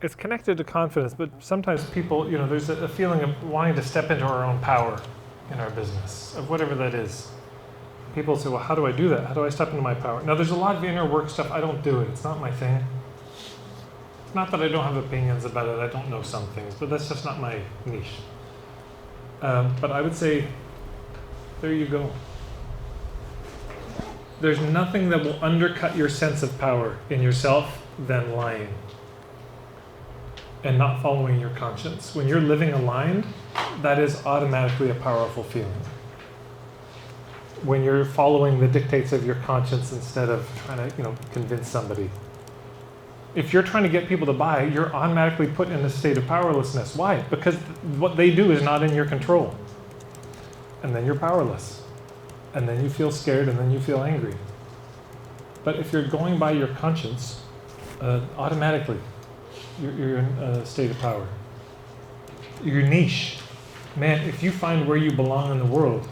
it's connected to confidence, but sometimes people, there's a feeling of wanting to step into our own power in our business, of whatever that is. People say, well, how do I do that? How do I step into my power? Now, there's a lot of inner work stuff. I don't do it. It's not my thing. It's not that I don't have opinions about it. I don't know some things, but that's just not my niche. But I would say, there you go. There's nothing that will undercut your sense of power in yourself than lying and not following your conscience. When you're living aligned, that is automatically a powerful feeling. When you're following the dictates of your conscience instead of trying to, convince somebody. If you're trying to get people to buy, you're automatically put in a state of powerlessness. Why? Because what they do is not in your control. And then you're powerless. And then you feel scared, and then you feel angry. But if you're going by your conscience, automatically, you're in a state of power. Your niche. Man, if you find where you belong in the world,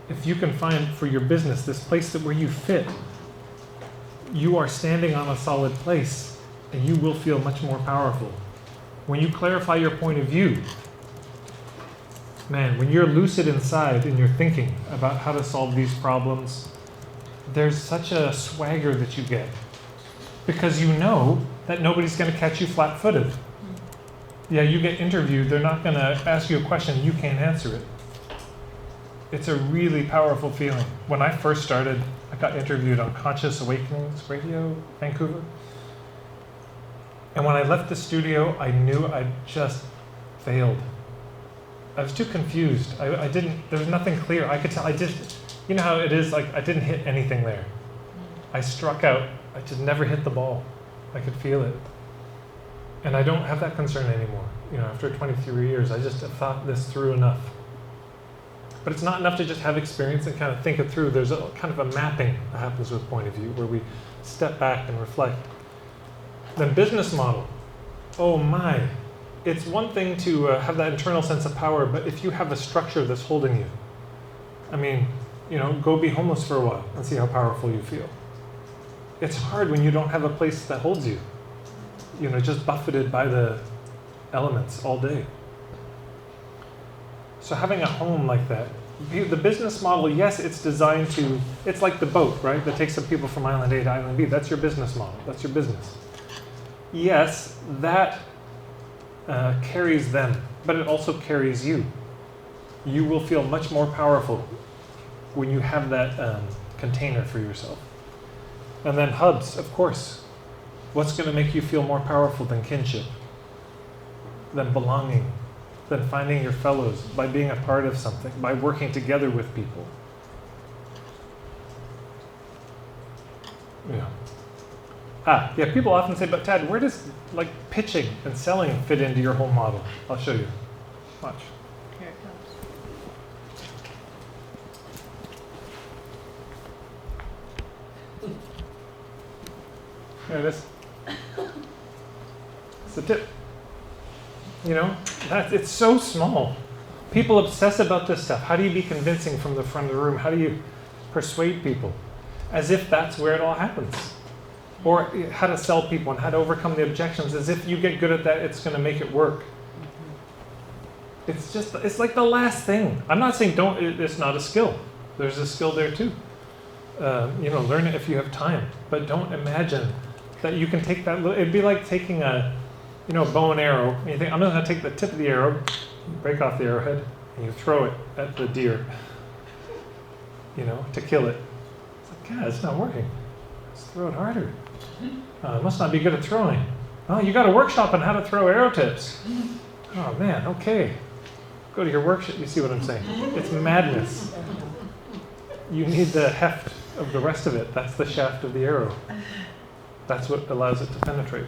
if you can find for your business this place where you fit, you are standing on a solid place, and you will feel much more powerful. When you clarify your point of view, man, when you're lucid inside and you're thinking about how to solve these problems, there's such a swagger that you get. Because you know that nobody's going to catch you flat-footed. Yeah, you get interviewed, they're not going to ask you a question, you can't answer it. It's a really powerful feeling. When I first started, I got interviewed on Conscious Awakenings Radio, Vancouver. And when I left the studio, I knew I just failed. I was too confused. I didn't, there was nothing clear. I could tell, you know how it is, like I didn't hit anything there. I struck out, I just never hit the ball. I could feel it. And I don't have that concern anymore. After 23 years, I just have thought this through enough. But it's not enough to just have experience and kind of think it through. There's a kind of a mapping that happens with point of view where we step back and reflect. Then business model. Oh my. It's one thing to have that internal sense of power, but if you have a structure that's holding you, go be homeless for a while and see how powerful you feel. It's hard when you don't have a place that holds you. Just buffeted by the elements all day. So having a home like that, the business model, yes, it's designed to, it's like the boat, right? That takes some people from island A to island B. That's your business model. That's your business. Yes, that carries them, but it also carries you. You will feel much more powerful when you have that container for yourself. And then hubs, of course. What's going to make you feel more powerful than kinship, than belonging, than finding your fellows, by being a part of something, by working together with people? Yeah, people often say, but Tad, where does pitching and selling fit into your whole model? I'll show you. Watch. Here it comes. There it is. It's the tip. It's so small. People obsess about this stuff. How do you be convincing from the front of the room? How do you persuade people? As if that's where it all happens. Or how to sell people and how to overcome the objections. As if you get good at that, it's going to make it work. It's like the last thing. I'm not saying it's not a skill. There's a skill there too. Learn it if you have time. But don't imagine that you can take that it'd be like taking a bow and arrow, and you think, I'm going to take the tip of the arrow, break off the arrowhead, and you throw it at the deer, to kill it. It's like, God, it's not working. Let's throw it harder. It must not be good at throwing. Oh, you got a workshop on how to throw arrow tips. Oh, man, okay. Go to your workshop, you see what I'm saying? It's madness. You need the heft of the rest of it. That's the shaft of the arrow. That's what allows it to penetrate.